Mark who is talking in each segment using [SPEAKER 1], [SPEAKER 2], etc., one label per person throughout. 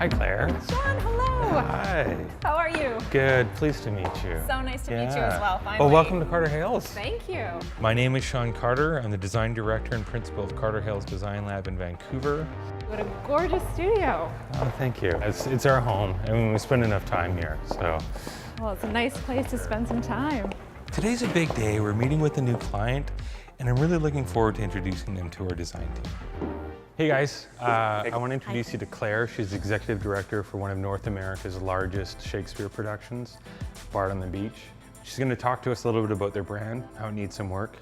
[SPEAKER 1] Hi, Claire.
[SPEAKER 2] Sean, hello.
[SPEAKER 1] Hi.
[SPEAKER 2] How are you?
[SPEAKER 1] Good. Pleased to meet you.
[SPEAKER 2] So nice to meet you as well, finally.
[SPEAKER 1] Well, welcome to Carter Hales.
[SPEAKER 2] Thank you.
[SPEAKER 1] My name is Sean Carter. I'm the design director and principal of Carter Hales Design Lab in Vancouver.
[SPEAKER 2] What a gorgeous studio.
[SPEAKER 1] Oh, thank you. It's our home. I mean, we spend enough time here, so.
[SPEAKER 2] Well, it's a nice place to spend some time.
[SPEAKER 1] Today's a big day. We're meeting with a new client, and I'm really looking forward to introducing them to our design team. Hey guys, I want to introduce you to Claire. She's executive director for one of North America's largest Shakespeare productions, Bard on the Beach. She's going to talk to us a little bit about their brand, how it needs some work.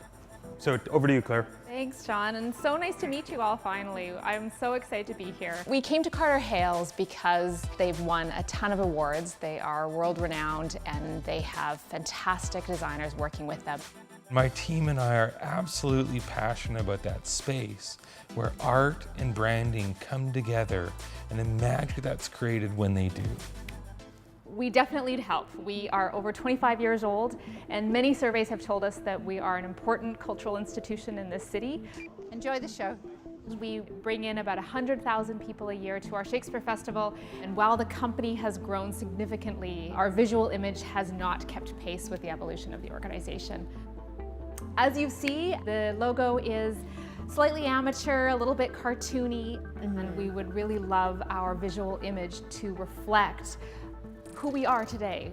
[SPEAKER 1] So over to you, Claire.
[SPEAKER 2] Thanks, Sean, and so nice to meet you all finally. I'm so excited to be here.
[SPEAKER 3] We came to Carter Hales because they've won a ton of awards. They are world-renowned and they have fantastic designers working with them.
[SPEAKER 1] My team and I are absolutely passionate about that space where art and branding come together and the magic that's created when they do.
[SPEAKER 2] We definitely need help. We are over 25 years old, and many surveys have told us that we are an important cultural institution in this city.
[SPEAKER 3] Enjoy the show.
[SPEAKER 2] We bring in about 100,000 people a year to our Shakespeare Festival, and while the company has grown significantly, our visual image has not kept pace with the evolution of the organization. As you see, the logo is slightly amateur, a little bit cartoony, and we would really love our visual image to reflect who we are today.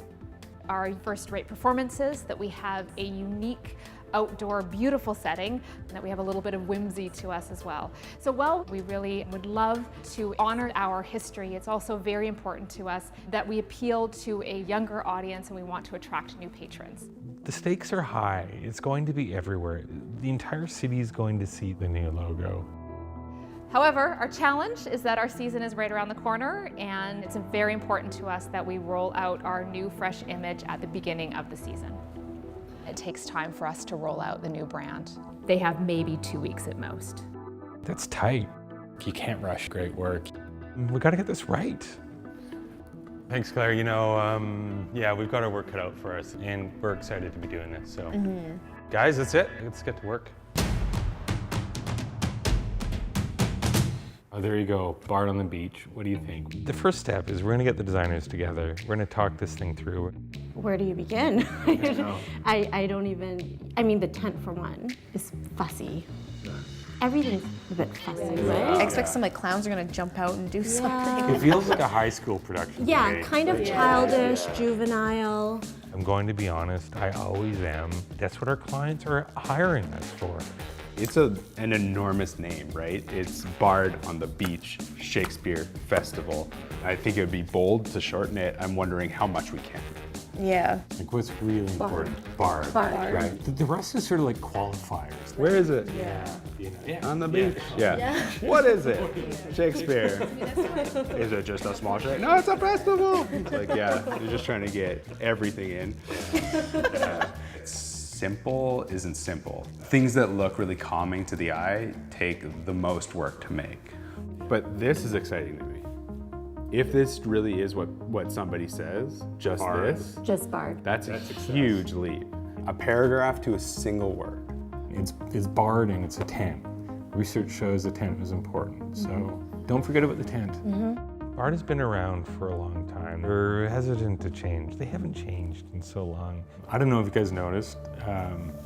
[SPEAKER 2] Our first-rate performances, that we have a unique outdoor beautiful setting, and that we have a little bit of whimsy to us as well. So while we really would love to honor our history, it's also very important to us that we appeal to a younger audience and we want to attract new patrons.
[SPEAKER 1] The stakes are high. It's going to be everywhere. The entire city is going to see the new logo.
[SPEAKER 2] However, our challenge is that our season is right around the corner, and it's very important to us that we roll out our new fresh image at the beginning of the season.
[SPEAKER 3] It takes time for us to roll out the new brand.
[SPEAKER 2] They have maybe 2 weeks at most.
[SPEAKER 1] That's tight. You can't rush great work. We got to get this right. Thanks, Claire. You know, yeah, we've got our work cut out for us, and we're excited to be doing this. So, guys, that's it. Let's get to work. Oh, there you go, Bard on the Beach. What do you think? The first step is we're gonna get the designers together. We're gonna talk this thing through.
[SPEAKER 4] Where do you begin? I don't even, I mean, the tent for one is fussy. Everything's a bit fussy, right?
[SPEAKER 5] I expect some like clowns are gonna jump out and do something.
[SPEAKER 1] It feels like a high school production.
[SPEAKER 4] Yeah,
[SPEAKER 1] today.
[SPEAKER 4] kind of childish, juvenile.
[SPEAKER 1] I'm going to be honest, I always am. That's what our clients are hiring us for.
[SPEAKER 6] It's an enormous name, right? It's Bard on the Beach Shakespeare Festival. I think it would be bold to shorten it. I'm wondering how much we can.
[SPEAKER 5] Yeah.
[SPEAKER 1] Like what's really important? Bard. Right? The rest is sort of like qualifiers.
[SPEAKER 6] Where is it?
[SPEAKER 1] Yeah.
[SPEAKER 6] On the beach? Yeah. What is it? Shakespeare. Is it just a small show? No, it's a festival. It's like, yeah, you're just trying to get everything in. Simple isn't simple. Things that look really calming to the eye take the most work to make. But this is exciting to me. If this really is what somebody says, just
[SPEAKER 1] Bard.
[SPEAKER 6] this,
[SPEAKER 4] Just Bard.
[SPEAKER 6] that's a huge leap. A paragraph to a single word.
[SPEAKER 1] It's Bard and it's a tent. Research shows the tent was important, so don't forget about the tent. Bard has been around for a long time. They're hesitant to change. They haven't changed in so long. I don't know if you guys noticed,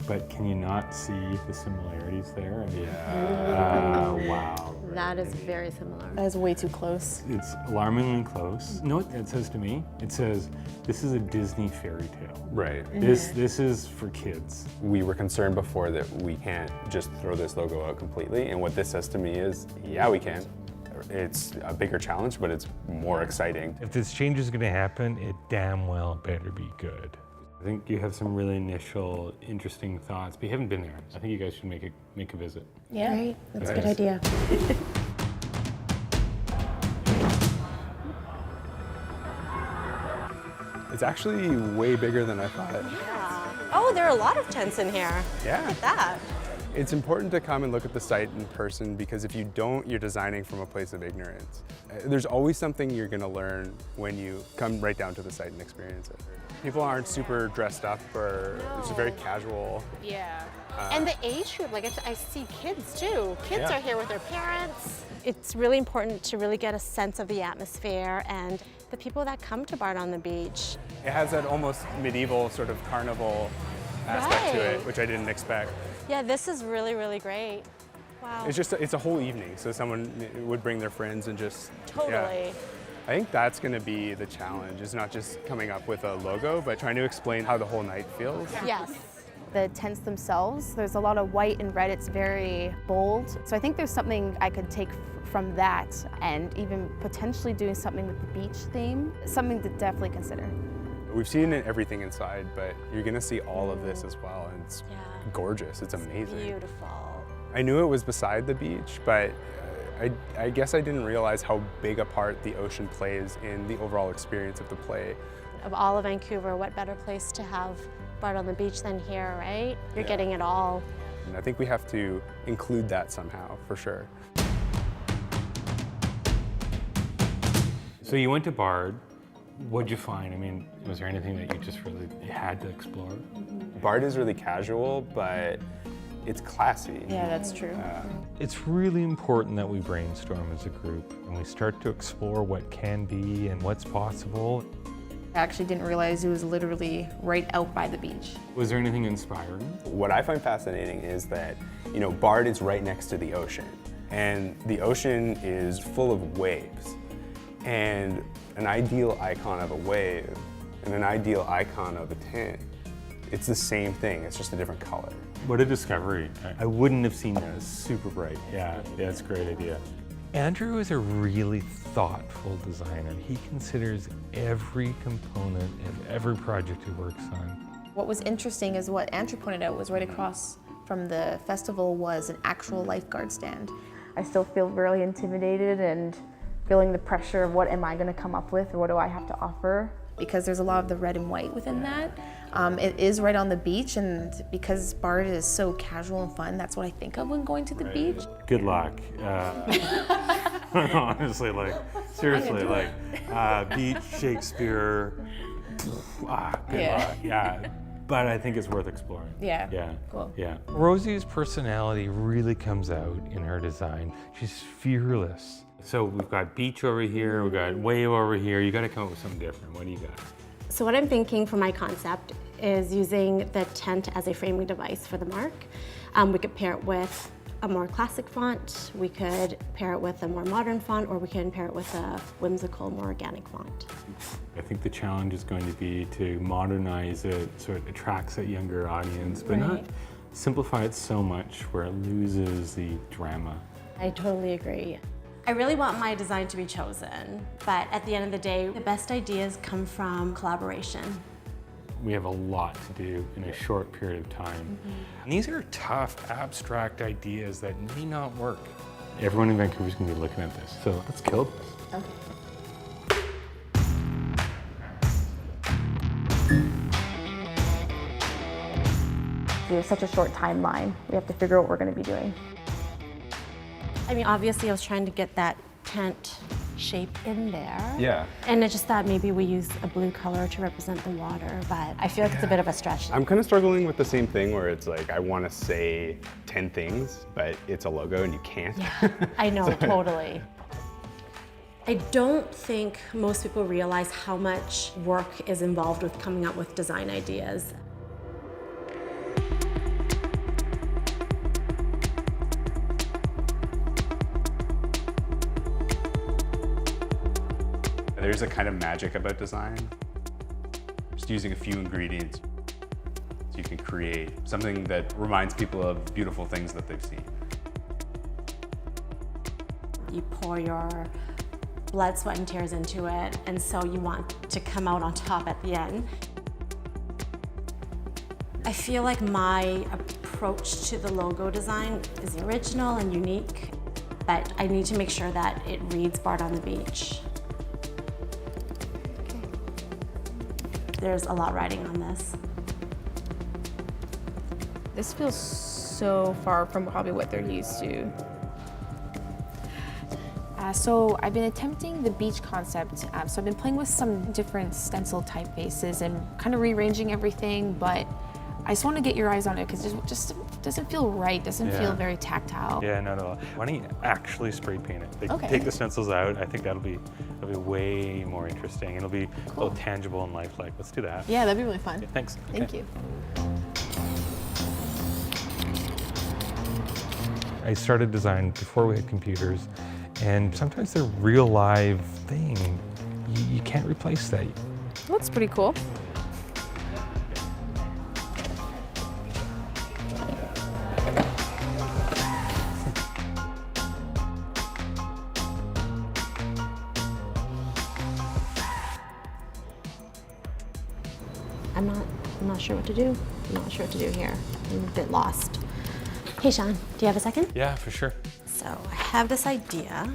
[SPEAKER 1] but can you not see the similarities there? Yeah. Wow.
[SPEAKER 4] That is very similar.
[SPEAKER 5] That is way too close.
[SPEAKER 1] It's alarmingly close. You know what it says to me? It says, this is a Disney fairy tale.
[SPEAKER 6] Right.
[SPEAKER 1] This is for kids.
[SPEAKER 6] We were concerned before that we can't just throw this logo out completely, and what this says to me is, yeah, we can. It's a bigger challenge, but it's more exciting.
[SPEAKER 1] If this change is gonna happen, it damn well better be good. I think you have some really initial, interesting thoughts, but you haven't been there. I think you guys should make a visit.
[SPEAKER 5] Yeah.
[SPEAKER 4] Right? That's a good
[SPEAKER 1] Nice.
[SPEAKER 4] idea.
[SPEAKER 6] It's actually way bigger than I thought.
[SPEAKER 7] Oh, there are a lot of tents in here.
[SPEAKER 6] Yeah.
[SPEAKER 7] Look at that.
[SPEAKER 6] It's important to come and look at the site in person because if you don't, you're designing from a place of ignorance. There's always something you're gonna learn when you come right down to the site and experience it. People aren't super dressed up or it's very casual.
[SPEAKER 7] Yeah. And the age group, like I see kids too. Kids
[SPEAKER 6] Yeah.
[SPEAKER 7] are here with their parents.
[SPEAKER 4] It's really important to really get a sense of the atmosphere and the people that come to Bard on the Beach.
[SPEAKER 6] It has that almost medieval sort of carnival aspect to it,
[SPEAKER 4] Right.
[SPEAKER 6] which I didn't expect.
[SPEAKER 4] Yeah, this is really, really great. Wow.
[SPEAKER 6] It's a whole evening, so someone would bring their friends and just
[SPEAKER 4] Totally.
[SPEAKER 6] Yeah. I think that's going to be the challenge. Is not just coming up with a logo, but trying to explain how the whole night feels.
[SPEAKER 4] Yes.
[SPEAKER 5] The tents themselves, there's a lot of white and red, it's very bold. So I think there's something I could take from that and even potentially doing something with the beach theme, something to definitely consider.
[SPEAKER 6] We've seen everything inside, but you're going to see all of this as well, and it's gorgeous. It's amazing.
[SPEAKER 4] Beautiful.
[SPEAKER 6] I knew it was beside the beach, but I guess I didn't realize how big a part the ocean plays in the overall experience of the play.
[SPEAKER 4] Of all of Vancouver, what better place to have Bard on the Beach than here, right? You're getting it all.
[SPEAKER 6] And I think we have to include that somehow, for sure.
[SPEAKER 1] So you went to Bard. What'd you find? I mean, was there anything that you just really had to explore?
[SPEAKER 6] Bard is really casual, but it's classy.
[SPEAKER 5] Yeah, that's true.
[SPEAKER 1] It's really important that we brainstorm as a group and we start to explore what can be and what's possible.
[SPEAKER 5] I actually didn't realize it was literally right out by the beach.
[SPEAKER 1] Was there anything inspiring?
[SPEAKER 6] What I find fascinating is that, Bard is right next to the ocean, and the ocean is full of waves. And an ideal icon of a wave and an ideal icon of a tent, it's the same thing, it's just a different color.
[SPEAKER 1] What a discovery. I wouldn't have seen that. It's super bright. Yeah, it's a great idea. Andrew is a really thoughtful designer. He considers every component of every project he works on.
[SPEAKER 5] What was interesting is what Andrew pointed out was right across from the festival was an actual lifeguard stand. I still feel really intimidated and feeling the pressure of what am I going to come up with or what do I have to offer, because there's a lot of the red and white within that. It is right on the beach, and because Bard is so casual and fun, that's what I think of when going to the beach.
[SPEAKER 1] Good luck. Honestly, seriously, beach, Shakespeare, good luck. Yeah. But I think it's worth exploring.
[SPEAKER 5] Yeah. Cool.
[SPEAKER 1] Yeah. Rosie's personality really comes out in her design. She's fearless. So we've got beach over here, we've got wave over here. You got to come up with something different. What do you got?
[SPEAKER 4] So what I'm thinking for my concept is using the tent as a framing device for the mark. We could pair it with a more classic font, we could pair it with a more modern font, or we can pair it with a whimsical, more organic font.
[SPEAKER 1] I think the challenge is going to be to modernize it so it attracts a younger audience, but not simplify it so much where it loses the drama.
[SPEAKER 4] I totally agree. I really want my design to be chosen, but at the end of the day, the best ideas come from collaboration.
[SPEAKER 1] We have a lot to do in a short period of time. And these are tough, abstract ideas that may not work. Everyone in Vancouver is going to be looking at this, so let's kill this.
[SPEAKER 5] We have such a short timeline. We have to figure out what we're going to be doing.
[SPEAKER 4] I mean, obviously I was trying to get that tent shape in there.
[SPEAKER 6] Yeah.
[SPEAKER 4] And I just thought maybe we use a blue color to represent the water, but I feel like it's a bit of a stretch.
[SPEAKER 6] I'm kind of struggling with the same thing where it's like, I want to say 10 things, but it's a logo and you can't.
[SPEAKER 4] Yeah, I know, totally. I don't think most people realize how much work is involved with coming up with design ideas.
[SPEAKER 6] There's a kind of magic about design. Just using a few ingredients so you can create something that reminds people of beautiful things that they've seen.
[SPEAKER 4] You pour your blood, sweat, and tears into it, and so you want to come out on top at the end. I feel like my approach to the logo design is original and unique, but I need to make sure that it reads Bard on the Beach. There's a lot riding on this.
[SPEAKER 5] This feels so far from probably what they're used to. So I've been attempting the beach concept. So I've been playing with some different stencil typefaces and kind of rearranging everything, but I just want to get your eyes on it because there's just doesn't feel right, doesn't feel very tactile.
[SPEAKER 1] Yeah, not at all. Why don't you actually spray paint it? Like,
[SPEAKER 5] Okay.
[SPEAKER 1] take the stencils out. I think that'll be way more interesting. It'll be a little tangible and lifelike. Let's do that.
[SPEAKER 5] Yeah, that'd be really fun.
[SPEAKER 1] Yeah, thanks.
[SPEAKER 5] Thank
[SPEAKER 1] Okay.
[SPEAKER 5] you.
[SPEAKER 1] I started design before we had computers, and sometimes the real live thing, you can't replace that.
[SPEAKER 5] That's pretty cool.
[SPEAKER 4] I'm not sure what to do. I'm not sure what to do here. I'm a bit lost. Hey Sean, do you have a second?
[SPEAKER 1] Yeah, for sure.
[SPEAKER 4] So I have this idea.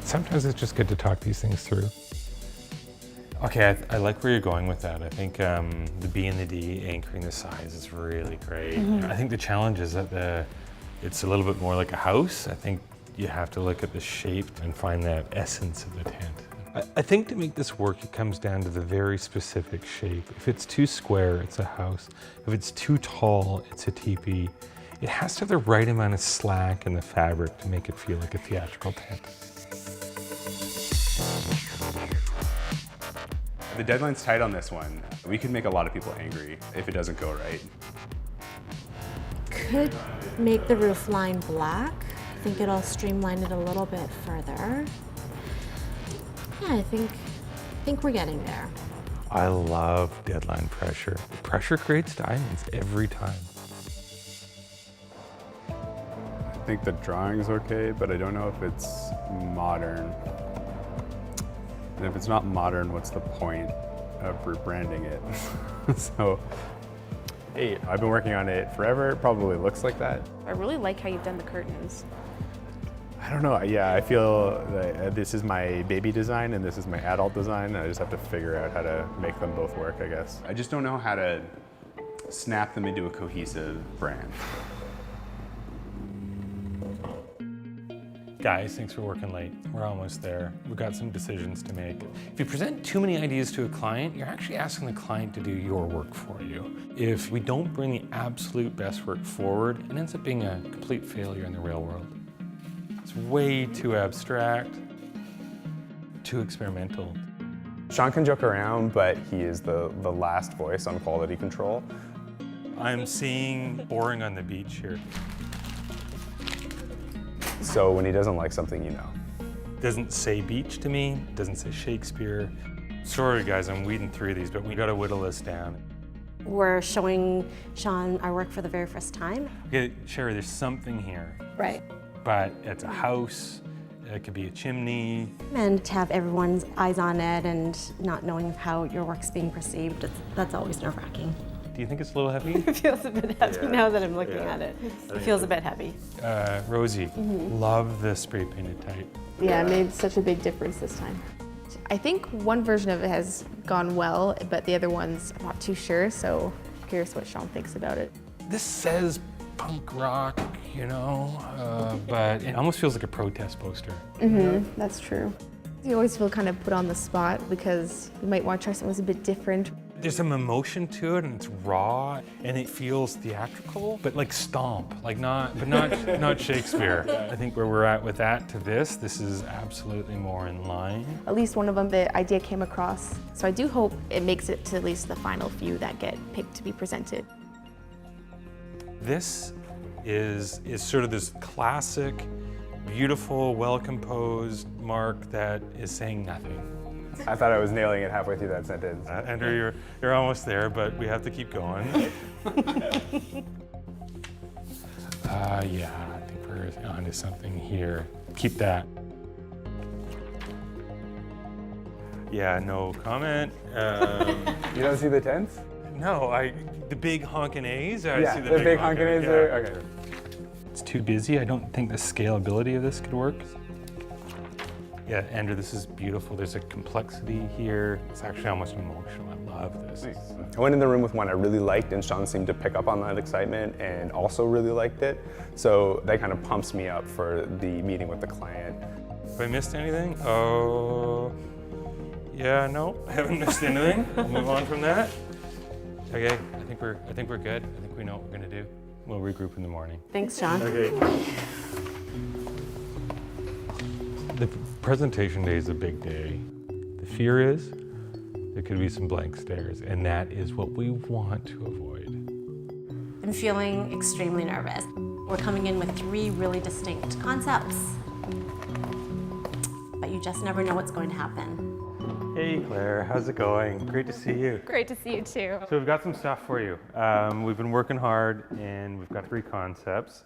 [SPEAKER 1] Sometimes it's just good to talk these things through. Okay, I like where you're going with that. I think the B and the D anchoring the sides is really great. I think the challenge is that it's a little bit more like a house. I think you have to look at the shape and find that essence of the tent. I think to make this work, it comes down to the very specific shape. If it's too square, it's a house. If it's too tall, it's a teepee. It has to have the right amount of slack in the fabric to make it feel like a theatrical tent.
[SPEAKER 6] The deadline's tight on this one. We could make a lot of people angry if it doesn't go right.
[SPEAKER 4] Could make the roof line black. I think it'll streamline it a little bit further. Yeah, I think we're getting there.
[SPEAKER 1] I love deadline pressure. Pressure creates diamonds every time.
[SPEAKER 6] I think the drawing's okay, but I don't know if it's modern. And if it's not modern, what's the point of rebranding it? So, hey, I've been working on it forever. It probably looks like that.
[SPEAKER 5] I really like how you've done the curtains.
[SPEAKER 6] I don't know. Yeah, I feel that this is my baby design and this is my adult design. I just have to figure out how to make them both work, I guess. I just don't know how to snap them into a cohesive brand.
[SPEAKER 1] Guys, thanks for working late. We're almost there. We've got some decisions to make. If you present too many ideas to a client, you're actually asking the client to do your work for you. If we don't bring the absolute best work forward, it ends up being a complete failure in the real world. It's way too abstract, too experimental.
[SPEAKER 6] Sean can joke around, but he is the last voice on quality control.
[SPEAKER 1] I'm seeing boring on the beach here.
[SPEAKER 6] So when he doesn't like something, you know.
[SPEAKER 1] Doesn't say beach to me, doesn't say Shakespeare. Sorry guys, I'm weeding through these, but we gotta whittle this down.
[SPEAKER 4] We're showing Sean our work for the very first time.
[SPEAKER 1] Okay, Sherry, there's something here,
[SPEAKER 4] Right.
[SPEAKER 1] but it's a house, it could be a chimney.
[SPEAKER 4] And to have everyone's eyes on it and not knowing how your work's being perceived, that's always nerve-wracking.
[SPEAKER 1] Do you think it's a little heavy?
[SPEAKER 4] It feels a bit heavy now that I'm looking at it. It feels a bit heavy.
[SPEAKER 1] Rosie, love the spray painted type.
[SPEAKER 5] Yeah, it made such a big difference this time. I think one version of it has gone well, but the other ones I'm not too sure, so I'm curious what Sean thinks about it.
[SPEAKER 1] This says punk rock, you know, but it almost feels like a protest poster.
[SPEAKER 5] That's true. You always feel kind of put on the spot because you might want to try something that's a bit different.
[SPEAKER 1] There's some emotion to it, and it's raw, and it feels theatrical, but like stomp, like not Shakespeare. I think where we're at with that to this is absolutely more in line.
[SPEAKER 5] At least one of them, the idea came across. So I do hope it makes it to at least the final few that get picked to be presented.
[SPEAKER 1] This is sort of this classic, beautiful, well-composed mark that is saying nothing.
[SPEAKER 6] I thought I was nailing it halfway through that sentence.
[SPEAKER 1] Andrew, you're almost there, but we have to keep going. Yeah, I think we're onto something here. Keep that. Yeah, no comment.
[SPEAKER 6] You don't see the tents?
[SPEAKER 1] No, the big honkin' A's. I
[SPEAKER 6] Yeah,
[SPEAKER 1] see
[SPEAKER 6] the big honkin' A's are,
[SPEAKER 1] yeah.
[SPEAKER 6] okay.
[SPEAKER 1] It's too busy. I don't think the scalability of this could work. Yeah, Andrew, this is beautiful. There's a complexity here. It's actually almost emotional. I love this.
[SPEAKER 6] Nice. I went in the room with one I really liked, and Sean seemed to pick up on that excitement and also really liked it. So that kind of pumps me up for the meeting with the client.
[SPEAKER 1] Have I missed anything? Oh, yeah, no, I haven't missed anything. We'll move on from that. Okay, I think we're good. I think we know what we're gonna do. We'll regroup in the morning.
[SPEAKER 4] Thanks, John.
[SPEAKER 1] Okay. The presentation day is a big day. The fear is there could be some blank stares, and that is what we want to avoid.
[SPEAKER 4] I'm feeling extremely nervous. We're coming in with 3 really distinct concepts, but you just never know what's going to happen.
[SPEAKER 1] Hey Claire, how's it going? Great to see you.
[SPEAKER 2] Great to see you too.
[SPEAKER 1] So we've got some stuff for you. We've been working hard, and we've got 3 concepts.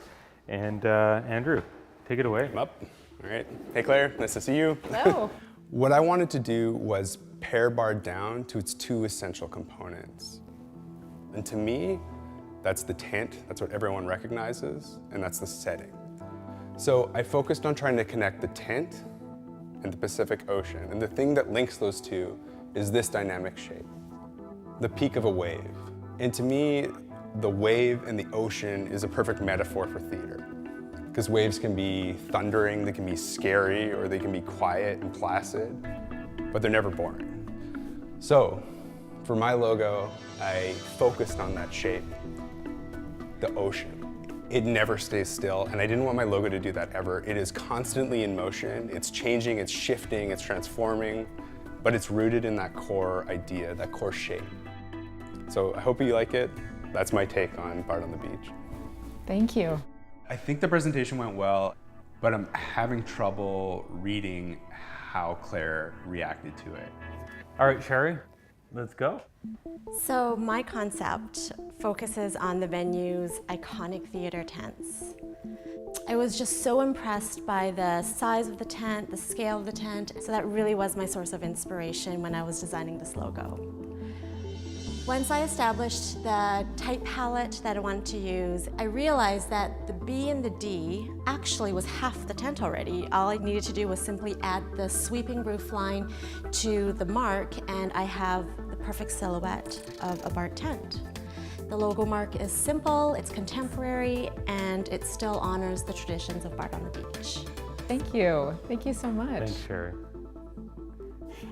[SPEAKER 1] And Andrew, take it away.
[SPEAKER 6] I'm up. All right. Hey Claire, nice to see you.
[SPEAKER 2] Hello.
[SPEAKER 6] What I wanted to do was pare Bard down to its 2 essential components. And to me, that's the tent, that's what everyone recognizes, and that's the setting. So I focused on trying to connect the tent and the Pacific Ocean, and the thing that links those 2 is this dynamic shape, the peak of a wave. And to me, the wave and the ocean is a perfect metaphor for theater, because waves can be thundering, they can be scary, or they can be quiet and placid, but they're never boring. So, for my logo, I focused on that shape, the ocean. It never stays still, and I didn't want my logo to do that ever. It is constantly in motion, it's changing, it's shifting, it's transforming, but it's rooted in that core idea, that core shape. So I hope you like it. That's my take on Bard on the Beach.
[SPEAKER 2] Thank you.
[SPEAKER 6] I think the presentation went well, but I'm having trouble reading how Claire reacted to it.
[SPEAKER 1] All right, Sherry, let's go.
[SPEAKER 4] So my concept focuses on the venue's iconic theater tents. I was just so impressed by the size of the tent, the scale of the tent, so that really was my source of inspiration when I was designing this logo. Once I established the type palette that I wanted to use, I realized that the B and the D actually was half the tent already. All I needed to do was simply add the sweeping roof line to the mark, and I have the perfect silhouette of a Bard tent. The logo mark is simple, it's contemporary, and it still honors the traditions of Bard on the Beach.
[SPEAKER 2] Thank you. Thank you so much.
[SPEAKER 1] Thanks, Sherry.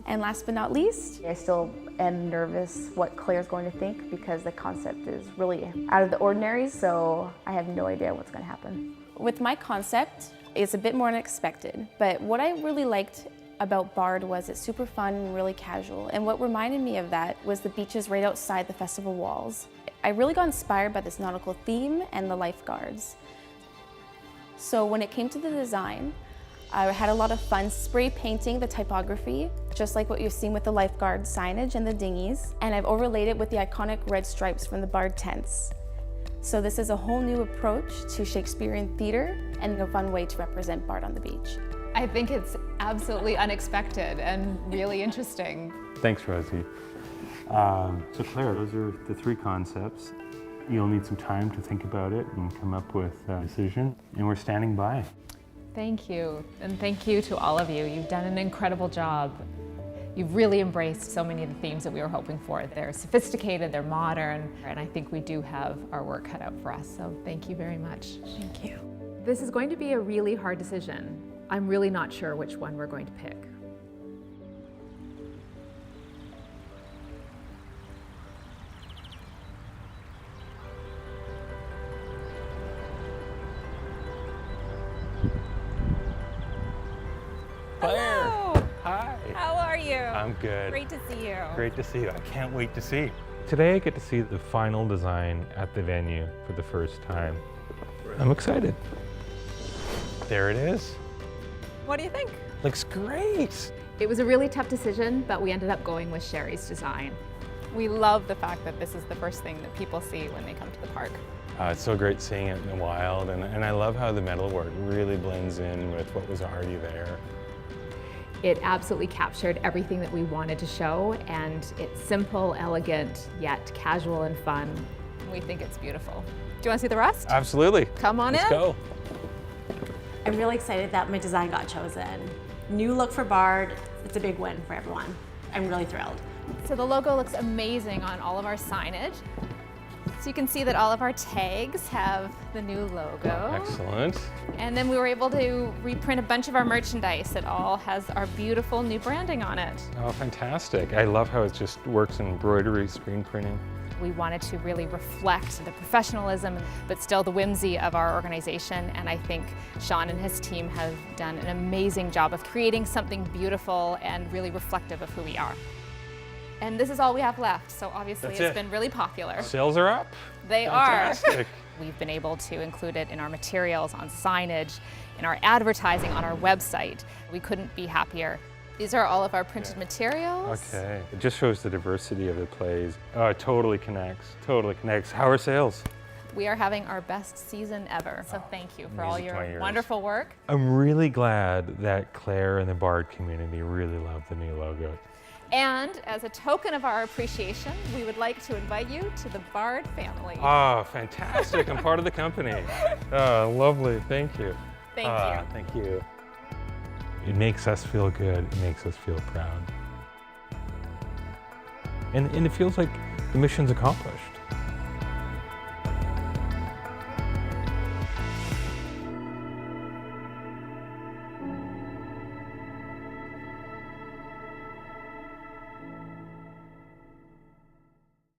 [SPEAKER 5] And last but not least, I still am nervous what Claire's going to think because the concept is really out of the ordinary, so I have no idea what's going to happen.
[SPEAKER 8] With my concept, it's a bit more unexpected, but what I really liked about Bard was it's super fun and really casual, and what reminded me of that was the beaches right outside the festival walls. I really got inspired by this nautical theme and the lifeguards. So when it came to the design, I had a lot of fun spray painting the typography, just like what you've seen with the lifeguard signage and the dinghies, and I've overlaid it with the iconic red stripes from the Bard tents. So this is a whole new approach to Shakespearean theater and a fun way to represent Bard on the Beach.
[SPEAKER 2] I think it's absolutely unexpected and really interesting.
[SPEAKER 1] Thanks, Rosie. So Claire, those are the 3 concepts. You'll need some time to think about it and come up with a decision, and we're standing by.
[SPEAKER 2] Thank you, and thank you to all of you. You've done an incredible job. You've really embraced so many of the themes that we were hoping for. They're sophisticated, they're modern, and I think we do have our work cut out for us, so thank you very much.
[SPEAKER 4] Thank you.
[SPEAKER 2] This is going to be a really hard decision. I'm really not sure which one we're going to pick.
[SPEAKER 1] Claire!
[SPEAKER 7] Hello.
[SPEAKER 1] Hi!
[SPEAKER 7] How are you?
[SPEAKER 1] I'm good.
[SPEAKER 7] Great to see you.
[SPEAKER 1] Great to see you. I can't wait to see. Today I get to see the final design at the venue for the first time. I'm excited. There it is.
[SPEAKER 7] What do you think?
[SPEAKER 1] Looks great.
[SPEAKER 2] It was a really tough decision, but we ended up going with Sherry's design.
[SPEAKER 3] We love the fact that this is the first thing that people see when they come to the park.
[SPEAKER 1] It's so great seeing it in the wild, and I love how the metalwork really blends in with what was already there.
[SPEAKER 2] It absolutely captured everything that we wanted to show, and it's simple, elegant, yet casual and fun.
[SPEAKER 3] We think it's beautiful. Do you want to see the rest?
[SPEAKER 1] Absolutely.
[SPEAKER 3] Come on
[SPEAKER 1] Let's
[SPEAKER 3] in.
[SPEAKER 1] go.
[SPEAKER 4] I'm really excited that my design got chosen. New look for Bard, it's a big win for everyone. I'm really thrilled.
[SPEAKER 3] So the logo looks amazing on all of our signage. So you can see that all of our tags have the new logo.
[SPEAKER 1] Excellent.
[SPEAKER 3] And then we were able to reprint a bunch of our merchandise. It all has our beautiful new branding on it.
[SPEAKER 1] Oh, fantastic. I love how it just works in embroidery, screen printing.
[SPEAKER 2] We wanted to really reflect the professionalism, but still the whimsy of our organization. And I think Sean and his team have done an amazing job of creating something beautiful and really reflective of who we are. And this is all we have left, so obviously it's been really popular.
[SPEAKER 1] Sales are up.
[SPEAKER 2] They
[SPEAKER 1] Fantastic.
[SPEAKER 2] are. We've been able to include it in our materials, on signage, in our advertising, on our website. We couldn't be happier. These are all of our printed materials.
[SPEAKER 1] Okay. It just shows the diversity of the plays. Oh, it totally connects. Totally connects. How are sales?
[SPEAKER 2] We are having our best season ever, so thank you for all
[SPEAKER 1] Amazing 20
[SPEAKER 2] your
[SPEAKER 1] years.
[SPEAKER 2] wonderful work.
[SPEAKER 1] I'm really glad that Claire and the Bard community really love the new logo.
[SPEAKER 2] And as a token of our appreciation, we would like to invite you to the Bard family.
[SPEAKER 1] Oh, fantastic. I'm part of the company. Oh, lovely. Thank you.
[SPEAKER 2] Thank you.
[SPEAKER 1] Thank you. It makes us feel good. It makes us feel proud. And it feels like the mission's accomplished.